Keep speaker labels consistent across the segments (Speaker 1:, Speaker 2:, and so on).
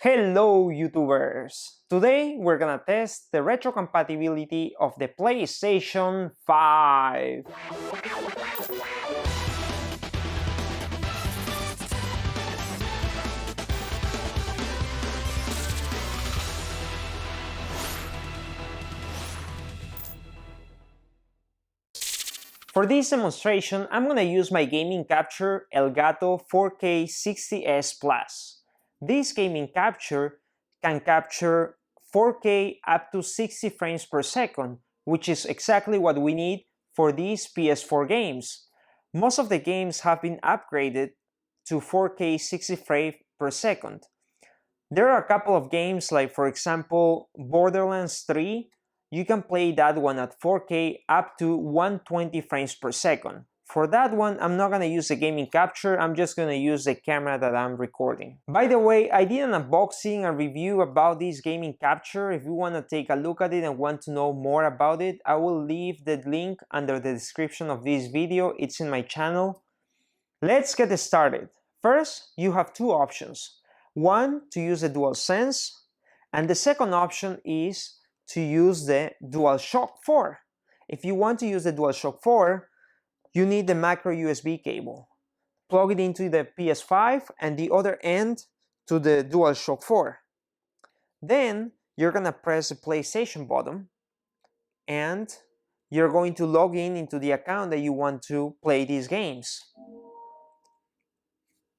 Speaker 1: Hello YouTubers! Today we're gonna test the retrocompatibility of the PlayStation 5. For this demonstration, I'm gonna use my gaming capture Elgato 4K 60S Plus. This gaming capture can capture 4K up to 60 frames per second, which is exactly what we need for these PS4 games. Most of the games have been upgraded to 4K 60 frames per second. There are a couple of games like, for example, Borderlands 3. You can play that one at 4K up to 120 frames per second. For that one, I'm not going to use a gaming capture, I'm just going to use the camera that I'm recording. By the way, I did an unboxing and review about this gaming capture. If you want to take a look at it and want to know more about it, I will leave the link under the description of this video. It's in my channel. Let's get started. First, you have two options. One, to use the DualSense, and the second option is to use the DualShock 4. If you want to use the DualShock 4, you need the micro USB cable. Plug it into the PS5 and the other end to the DualShock 4. Then you're gonna press the PlayStation button and you're going to log in into the account that you want to play these games.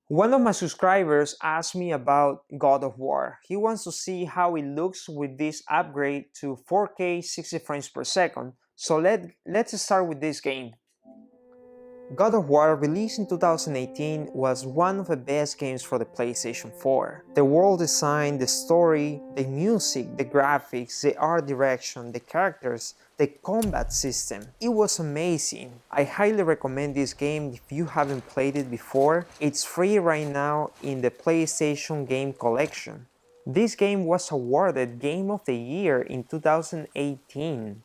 Speaker 1: One of my subscribers asked me about God of War. He wants to see how it looks with this upgrade to 4K 60 frames per second. So let's start with this game. God of War, released in 2018, was one of the best games for the PlayStation 4. The world design, the story, the music, the graphics, the art direction, the characters, the combat system. It was amazing. I highly recommend this game if you haven't played it before. It's free right now in the PlayStation Game Collection. This game was awarded Game of the Year in 2018.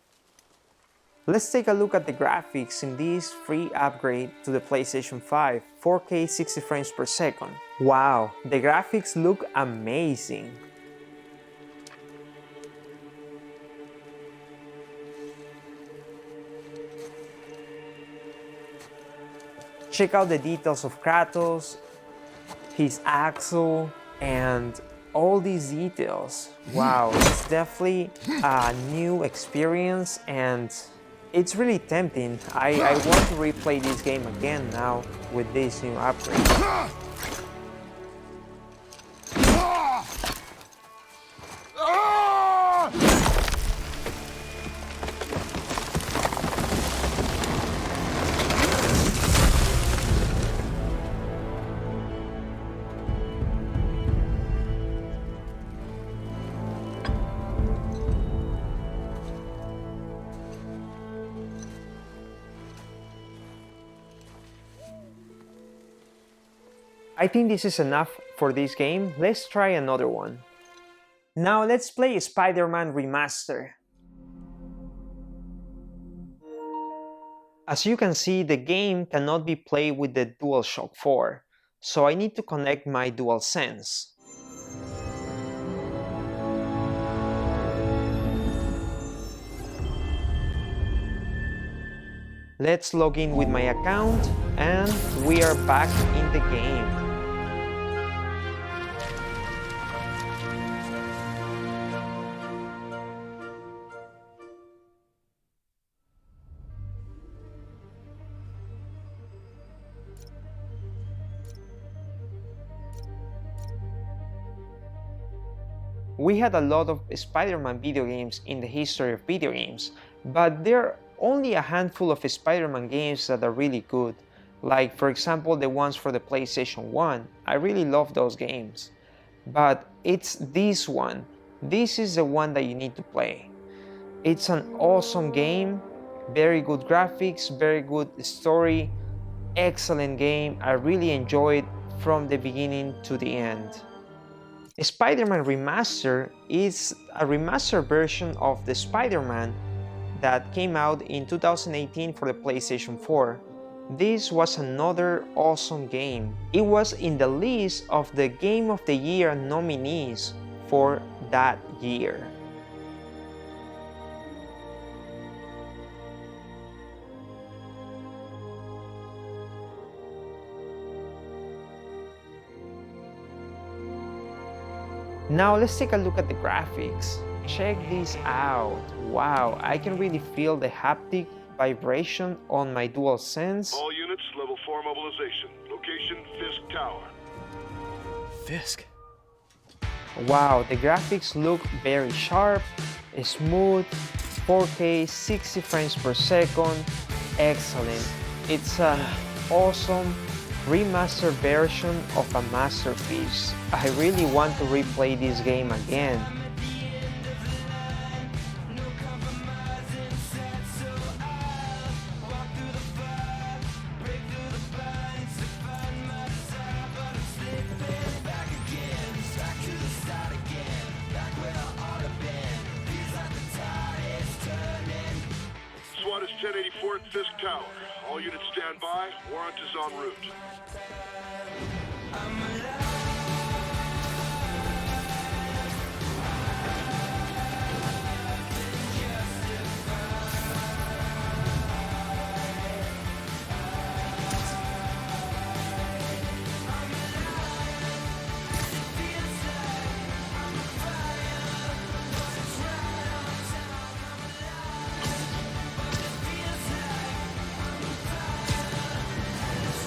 Speaker 1: Let's take a look at the graphics in this free upgrade to the PlayStation 5, 4K 60 frames per second. Wow, the graphics look amazing. Check out the details of Kratos, his axle, and all these details. Wow, it's definitely a new experience and it's really tempting. I want to replay this game again now with this new upgrade. I think this is enough for this game. Let's try another one. Now let's play Spiderman Remaster. As you can see, the game cannot be played with the DualShock 4, so I need to connect my DualSense. Let's log in with my account and we are back in the game. We had a lot of Spider-Man video games in the history of video games, but there are only a handful of Spider-Man games that are really good. Like, for example, the ones for the PlayStation 1. I really love those games. But it's this one. This is the one that you need to play. It's an awesome game, very good graphics, very good story, excellent game. I really enjoyed it from the beginning to the end. Spiderman Remaster is a remastered version of the Spider-Man that came out in 2018 for the PlayStation 4. This was another awesome game. It was in the list of the Game of the Year nominees for that year. Now let's take a look at the graphics. Check this out. Wow, I can really feel the haptic vibration on my DualSense.
Speaker 2: All units, level 4 mobilization. Location, Fisk Tower.
Speaker 3: Fisk?
Speaker 1: Wow, the graphics look very sharp, smooth, 4K, 60 frames per second, excellent. It's an awesome remastered version of a masterpiece. I really want to replay this game again.
Speaker 2: SWAT is 1084 at Fisk Tower. All units stand by. Warrant is en route.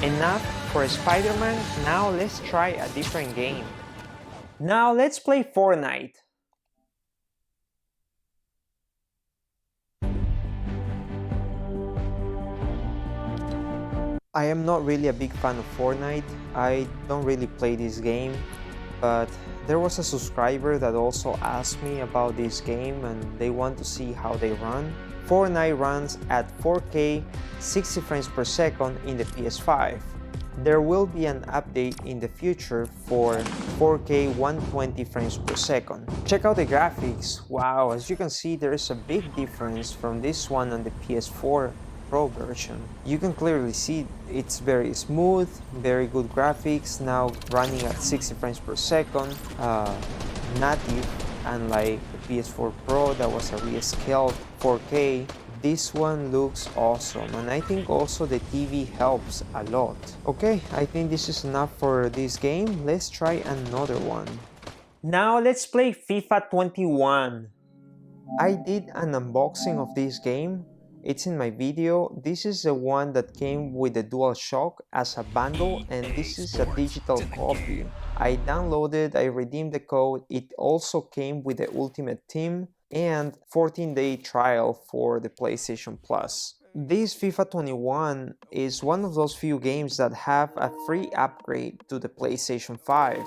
Speaker 1: Enough for Spider-Man, now let's try a different game. Now let's play Fortnite. I am not really a big fan of Fortnite. I don't really play this game, but there was a subscriber that also asked me about this game and they want to see how they run. Fortnite runs at 4K 60 frames per second in the PS5. There will be an update in the future for 4K 120 frames per second. Check out the graphics. Wow, as you can see, there is a big difference from this one on the PS4 Pro version. You can clearly see it's very smooth, very good graphics, now running at 60 frames per second, native, unlike the PS4 Pro that was a rescaled 4K. This one looks awesome, and I think also the TV helps a lot. Okay, I think this is enough for this game. Let's try another one. Now let's play FIFA 21. I did an unboxing of this game. It's in my video. This is the one that came with the DualShock as a bundle, and this is a digital copy. I downloaded, I redeemed the code. It also came with the Ultimate Team and 14-day trial for the PlayStation Plus. This FIFA 21 is one of those few games that have a free upgrade to the PlayStation 5.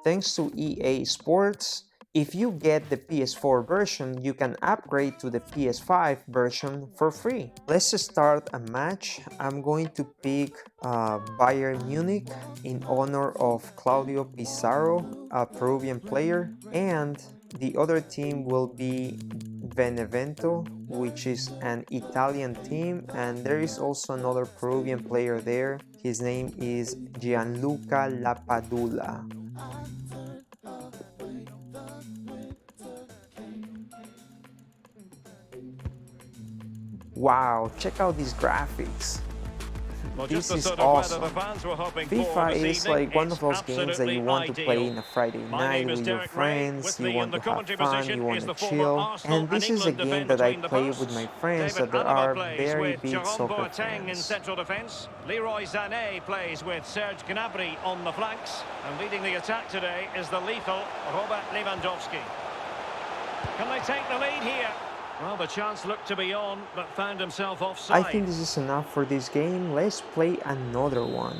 Speaker 1: Thanks to EA Sports, if you get the PS4 version, you can upgrade to the PS5 version for free. Let's start a match. I'm going to pick Bayern Munich in honor of Claudio Pizarro, a Peruvian player, and the other team will be Benevento, which is an Italian team, and there is also another Peruvian player there. His name is Gianluca Lapadula. Wow, check out these graphics. This is awesome. FIFA is like one of those games that you want to play in a Friday night with your friends, you want to have fun, you want to chill. And this is a game that I play with my friends that are very big soccer fans.
Speaker 4: Leroy Sané plays with Serge Gnabry on the flanks, and leading the attack today is the lethal Robert Lewandowski. Can they take the lead here? Well, the chance looked to be on, but found himself offside.
Speaker 1: I think this is enough for this game. Let's play another one.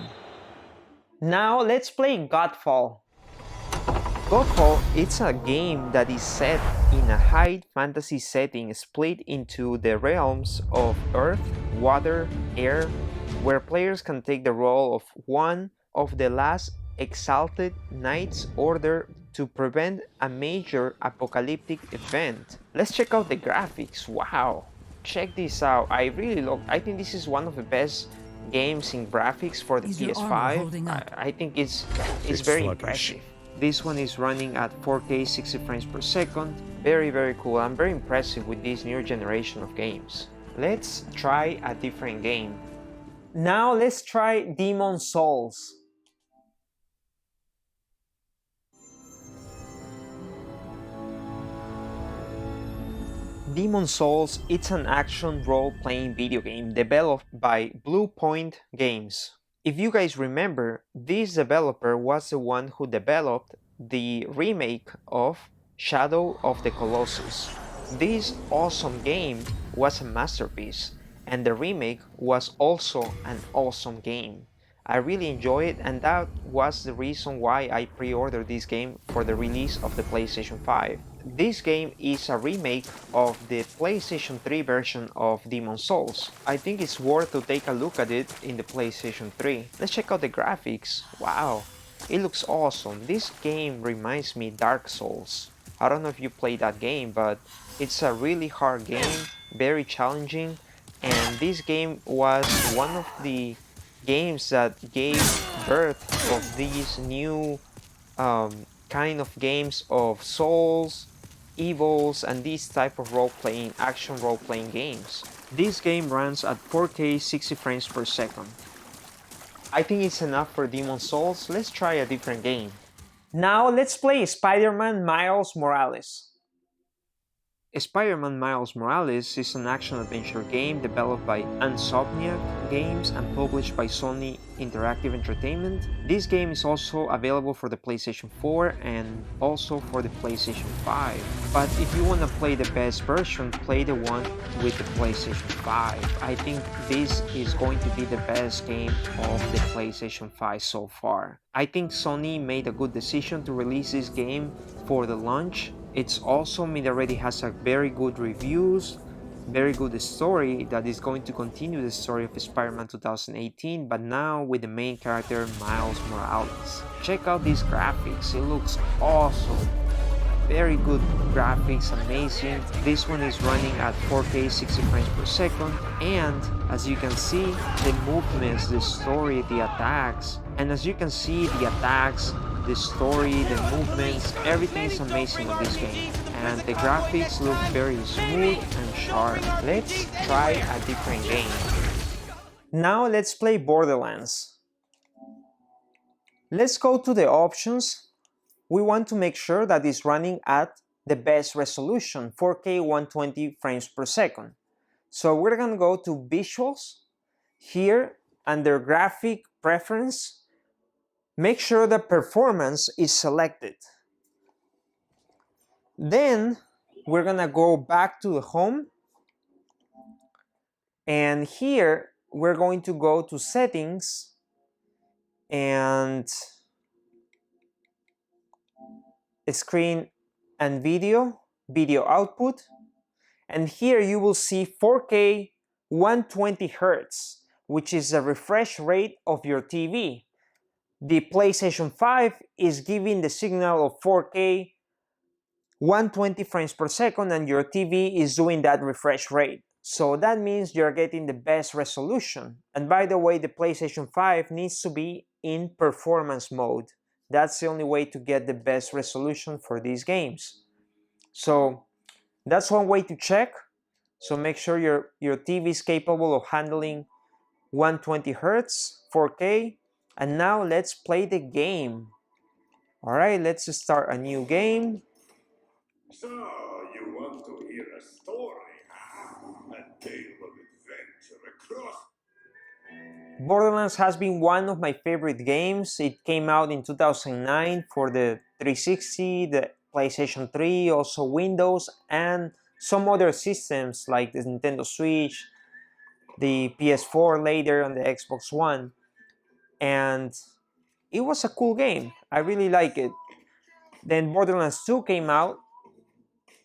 Speaker 1: Now let's play Godfall. Godfall, it's a game that is set in a high fantasy setting split into the realms of earth, water, air, where players can take the role of one of the last exalted knights order to prevent a major apocalyptic event. Let's check out the graphics. Wow, check this out. I think this is one of the best games in graphics for the
Speaker 5: Is your armor
Speaker 1: PS5,
Speaker 5: holding up?
Speaker 1: I think it's
Speaker 3: It's
Speaker 1: very
Speaker 3: sluggish.
Speaker 1: impressive. This one is running at 4K 60 frames per second. Very, very cool. I'm very impressed with this new generation of games. Let's try a different game. Now let's try Demon Souls. Demon Souls, it's an action role-playing video game developed by Blue Point Games. If you guys remember, this developer was the one who developed the remake of Shadow of the Colossus. This awesome game was a masterpiece, and the remake was also an awesome game. I really enjoyed it, and that was the reason why I pre-ordered this game for the release of the PlayStation 5. This game is a remake of the PlayStation 3 version of Demon Souls. I think it's worth to take a look at it in the PlayStation 3. Let's check out the graphics. Wow, it looks awesome. This game reminds me Dark Souls. I don't know if you played that game, but it's a really hard game, very challenging, and this game was one of the games that gave birth of these new kind of games of Souls, Evils, and these type of role-playing, action role-playing games. This game runs at 4K 60 frames per second. I think it's enough for Demon Souls. Let's try a different game. Now let's play Spider-Man Miles Morales. Spider-Man Miles Morales is an action-adventure game developed by Insomniac Games and published by Sony Interactive Entertainment. This game is also available for the PlayStation 4 and also for the PlayStation 5. But if you want to play the best version, play the one with the PlayStation 5. I think this is going to be the best game of the PlayStation 5 so far. I think Sony made a good decision to release this game for the launch. It's awesome, it already has a very good reviews, very good story that is going to continue the story of Spider-Man 2018, but now with the main character Miles Morales. Check out these graphics, it looks awesome. Very good graphics, amazing. This one is running at 4K 60 frames per second, and as you can see, the movements, the story, the attacks, and as you can see, the attacks, the story, the movements, everything is amazing in this game. And the graphics look very smooth and sharp. Let's try a different game. Now let's play Borderlands. Let's go to the options. We want to make sure that it's running at the best resolution, 4K 120 frames per second. So we're gonna go to Visuals. Here, under Graphic Preference, make sure the Performance is selected. Then we're gonna go back to the home, and here we're going to go to Settings and Screen and Video Output, and here you will see 4K 120 Hz, which is the refresh rate of your TV. The PlayStation 5 is giving the signal of 4K 120 frames per second, and your TV is doing that refresh rate. So that means you're getting the best resolution. And by the way, the PlayStation 5 needs to be in performance mode. That's the only way to get the best resolution for these games. So that's one way to check. So make sure your TV is capable of handling 120 Hz, 4K. And now let's play the game. Alright, let's start a new game.
Speaker 2: So, you want to hear a story, huh? A tale of adventure across...
Speaker 1: Borderlands has been one of my favorite games. It came out in 2009 for the 360, the PlayStation 3, also Windows, and some other systems like the Nintendo Switch, the PS4 later, on the Xbox One. And it was a cool game. I really like it. Then Borderlands 2 came out.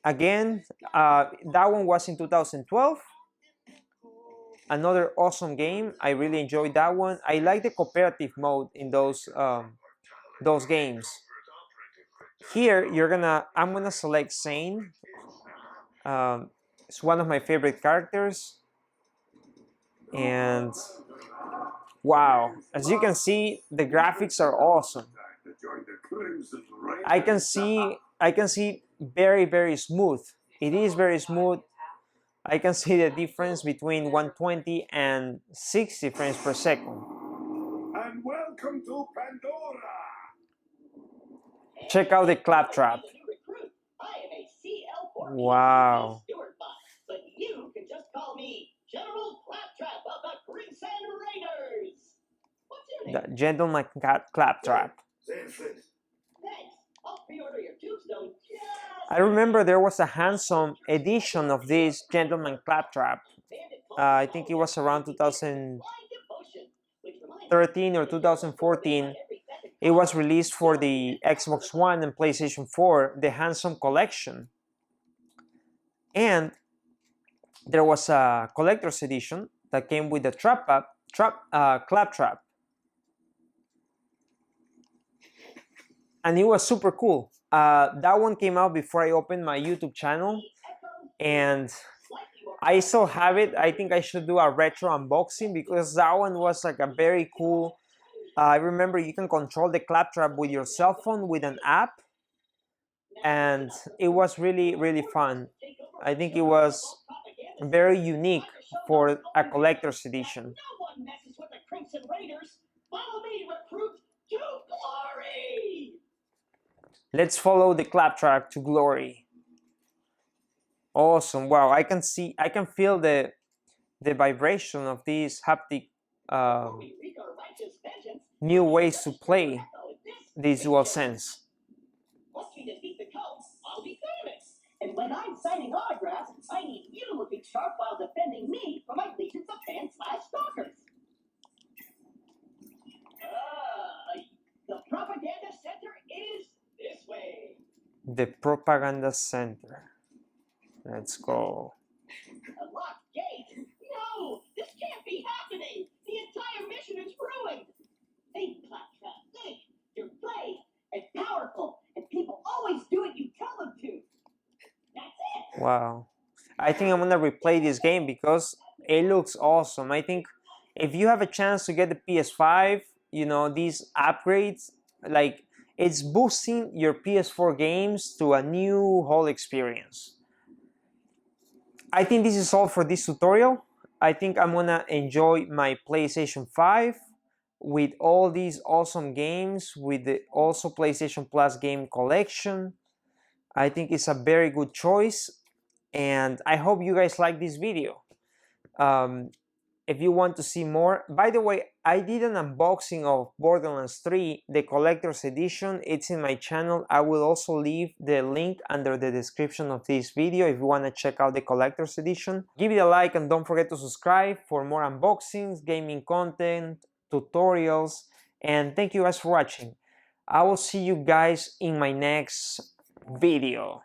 Speaker 1: Again, that one was in 2012. Another awesome game. I really enjoyed that one. I like the cooperative mode in those games. Here, I'm gonna select Sane. It's one of my favorite characters, and Wow, as you can see, the graphics are awesome.
Speaker 2: To join the Crimson Raiders.
Speaker 1: I can see very smooth. It is very smooth. I can see the difference between 120 and 60 frames per second.
Speaker 2: And welcome to Pandora.
Speaker 1: Check out the claptrap. Wow.
Speaker 5: But you can just call me General Claptrap of the Crimson Raiders. What's your name?
Speaker 1: The gentleman claptrap.
Speaker 2: Thanks.
Speaker 5: I'll pre-order your tombstone.
Speaker 1: I remember there was a handsome edition of this gentleman claptrap. I think it was around 2013 or 2014. It was released for the Xbox One and PlayStation 4, the Handsome Collection. And there was a collector's edition that came with the claptrap. And it was super cool. That one came out before I opened my YouTube channel, and I still have it. I think I should do a retro unboxing because that one was like a very cool. I remember you can control the claptrap with your cell phone with an app, and it was really fun. I think it was very unique for a collector's edition.
Speaker 5: No one messes with the Crimson Raiders. Follow me, recruit, to glory.
Speaker 1: Let's follow the claptrap to glory. Awesome! Wow, I can feel the vibration of these haptic new ways to play this DualSense.
Speaker 5: Once we defeat the cults, I'll be famous. And when I'm signing autographs, I need you looking sharp while defending me from my legions of fans/stalkers. The propaganda center is this way.
Speaker 1: The propaganda center. Let's go.
Speaker 5: A locked gate? No, this can't be happening. The entire mission is ruined. Think, Claptrap, think. You're brave and powerful, and people always do what you tell them to. That's it.
Speaker 1: Wow. I think I'm gonna replay this game because it looks awesome. I think if you have a chance to get the PS5, you know, these upgrades, like it's boosting your PS4 games to a new whole experience. I think this is all for this tutorial. I think I'm gonna enjoy my PlayStation 5 with all these awesome games, with the also PlayStation Plus game collection. I think it's a very good choice, and I hope you guys like this video. If you want to see more, by the way, I did an unboxing of Borderlands 3, the collector's edition. It's in my channel. I will also leave the link under the description of this video if you want to check out the collector's edition. Give it a like and don't forget to subscribe for more unboxings, gaming content, tutorials, and thank you guys for watching. I will see you guys in my next video.